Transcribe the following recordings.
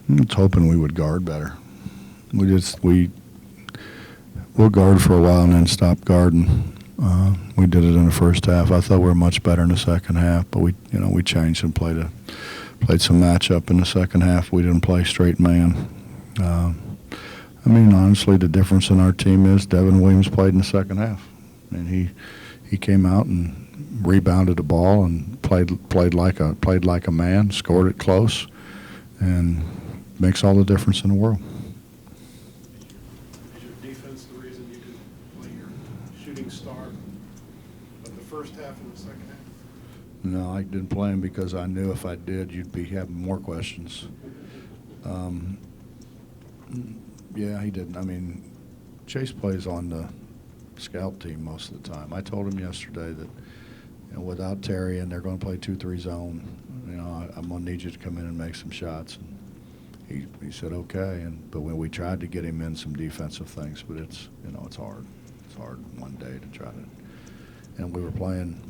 I was hoping we would guard better. We'll guard for a while and then stop guarding. We did it in the first half. I thought we were much better in the second half, but we changed and played some matchup in the second half. We didn't play straight man. Honestly, the difference in our team is Devin Williams played in the second half. He came out and rebounded the ball and played like a man, scored it close, and makes all the difference in the world. Is your defense the reason you could play your shooting star of the first half and the second half? No, I didn't play him because I knew if I did, you'd be having more questions. Yeah, he didn't. Chase plays on the scout team most of the time. I told him yesterday that without Terry and they're going to play 2-3 zone, I'm going to need you to come in and make some shots. And he said okay. But when we tried to get him in some defensive things, but it's hard. It's hard one day to try to. And we were playing.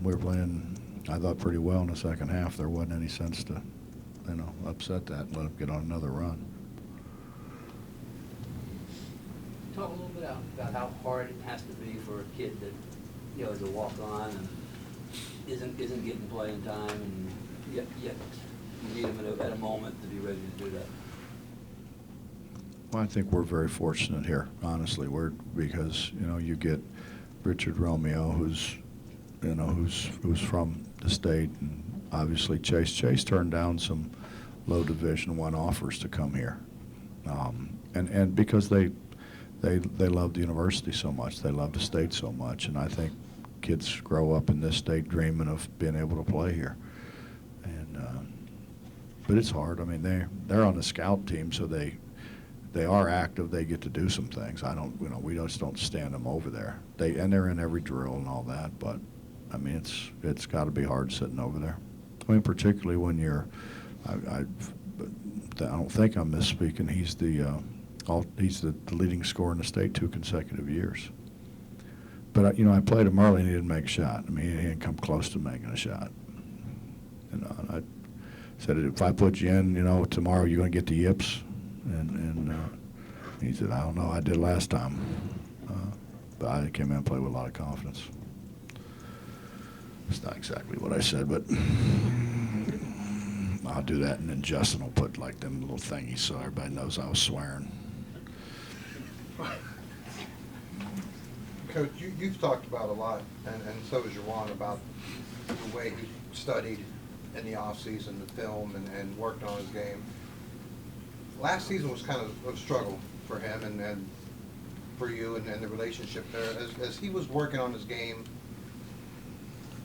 I thought pretty well in the second half. There wasn't any sense to, upset that and let him get on another run. Talk a little bit about how hard it has to be for a kid that, is a walk-on and isn't getting playing time, and yet you need him at a moment to be ready to do that. Well, I think we're very fortunate here, honestly. Because you get Richard Romeo, who's from the state, and obviously Chase. Chase turned down some low Division I offers to come here, and because they love the university so much, they love the state so much, and I think kids grow up in this state dreaming of being able to play here. And but it's hard. They're on the scout team, so they are active. They get to do some things. We just don't stand them over there. They're in every drill and all that, but it's got to be hard sitting over there. Particularly when you're. I don't think I'm misspeaking. He's the leading scorer in the state 2 consecutive years. But I played him early and he didn't make a shot. He didn't come close to making a shot. I said, if I put you in, tomorrow you're going to get the yips. And he said, I don't know. I did last time. But I came in and played with a lot of confidence. It's not exactly what I said, but I'll do that, and then Justin will put like them little thingies so everybody knows I was swearing. Coach, you've talked about a lot, and so has Juwan, about the way he studied in the offseason, the film, and worked on his game. Last season was kind of a struggle for him and for you and the relationship there. As he was working on his game,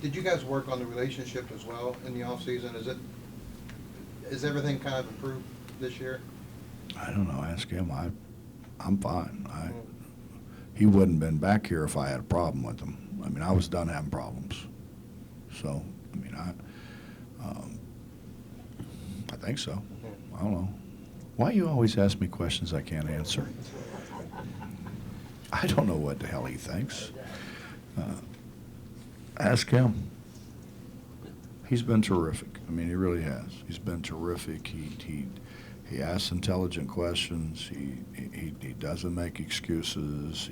did you guys work on the relationship as well in the offseason? Is everything kind of improved this year? I don't know. Ask him. I'm fine. He wouldn't have been back here if I had a problem with him. I was done having problems. So, I think so. I don't know. Why you always ask me questions I can't answer? I don't know what the hell he thinks. Ask him. He's been terrific. He really has. He's been terrific. He asks intelligent questions. He doesn't make excuses.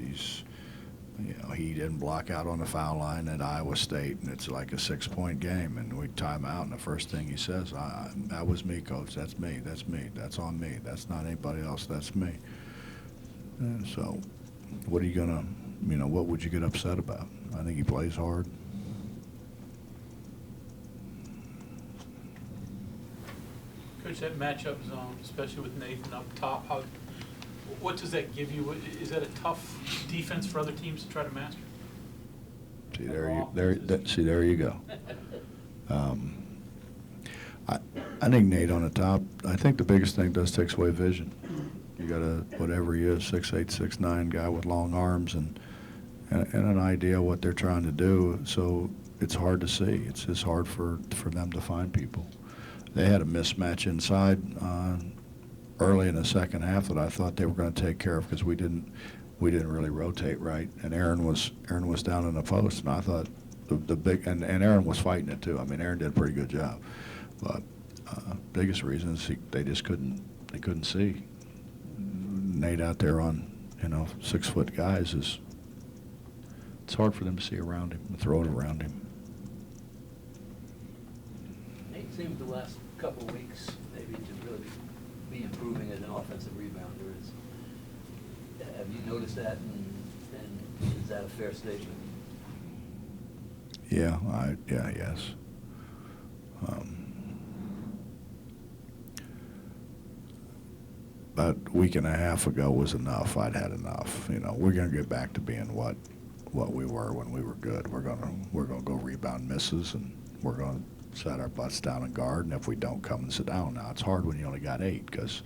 He didn't block out on the foul line at Iowa State, and it's like a 6-point game, and we time out, and the first thing he says, that was me, Coach. That's me. That's me. That's on me. That's not anybody else. That's me. And so what are you going to, what would you get upset about? I think he plays hard. Coach, that matchup zone, especially with Nathan up top, what does that give you? Is that a tough defense for other teams to try to master? See, there you go. I think Nate on the top. I think the biggest thing does takes away vision. You got whatever he is, 6'8", 6'9" guy with long arms and an idea what they're trying to do. So it's hard to see. It's just hard for them to find people. They had a mismatch inside early in the second half that I thought they were going to take care of because we didn't really rotate right. And Aaron was down in the post, and I thought the big and Aaron was fighting it too. Aaron did a pretty good job, but biggest reason is they just couldn't They couldn't see. Nate out there on, 6-foot guys it's hard for them to see around him and throw it around him. Nate seems the last couple of weeks maybe to really be improving as an offensive rebounder. Have you noticed that, and is that a fair statement? Yeah, yes. About a week and a half ago was enough. I'd had enough. We're going to get back to being what we were when we were good. We're gonna go rebound misses, and we're going to set our butts down and guard. And if we don't, come and sit down. Now it's hard when you only got 8 because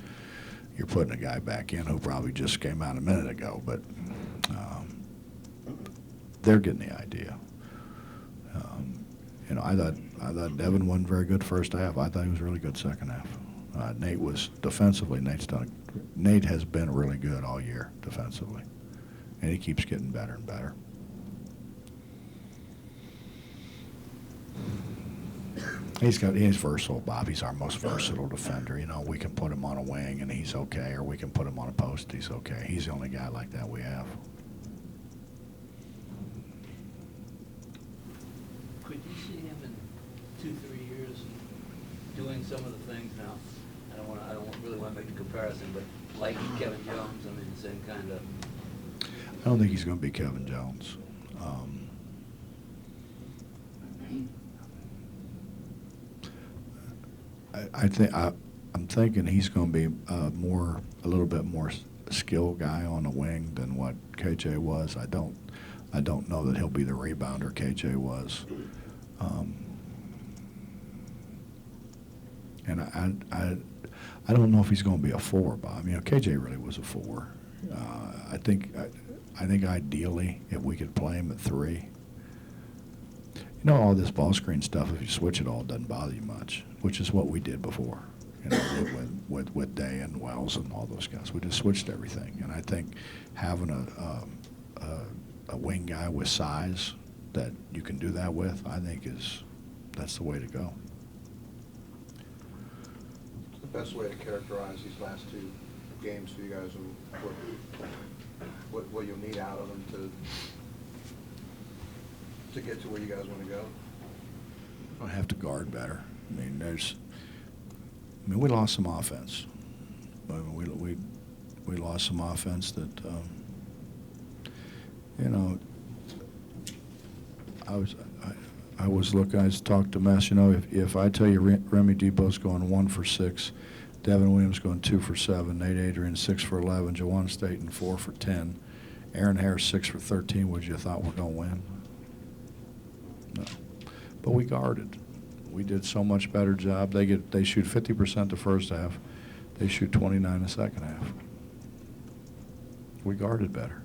you're putting a guy back in who probably just came out a minute ago. But they're getting the idea. I thought Devin wasn't very good first half. I thought he was really good second half. Nate was defensively. Nate has been really good all year defensively, and he keeps getting better and better. He's versatile, Bob. He's our most versatile defender. We can put him on a wing and he's okay, or we can put him on a post. He's okay. He's the only guy like that we have. Could you see him in 2-3 years doing some of the things now? I don't really want to make the comparison, but like Kevin Jones, the same kind of. I don't think he's going to be Kevin Jones. I'm thinking he's going to be a little bit more skilled guy on the wing than what KJ was. I don't know that he'll be the rebounder KJ was. And I don't know if he's going to be a 4, Bob. KJ really was a 4. I think ideally if we could play him at 3. All this ball screen stuff, if you switch it all, it doesn't bother you much, which is what we did before, with Day and Wells and all those guys. We just switched everything, and I think having a wing guy with size that you can do that with, I think that's the way to go. What's the best way to characterize these last 2 games for you guys, and what you'll need out of them to get to where you guys want to go? I have to guard better. We lost some offense. We lost some offense that, I was talked to Mess. If I tell you Remy Depot's going 1 for 6, Devin Williams going 2 for 7, Nate Adrian 6 for 11, Jawan Staten 4 for 10, Aaron Harris 6 for 13, would you have thought we're going to win? No. But we guarded. We did so much better job. They shoot 50% the first half. They shoot 29 the second half. We guarded better.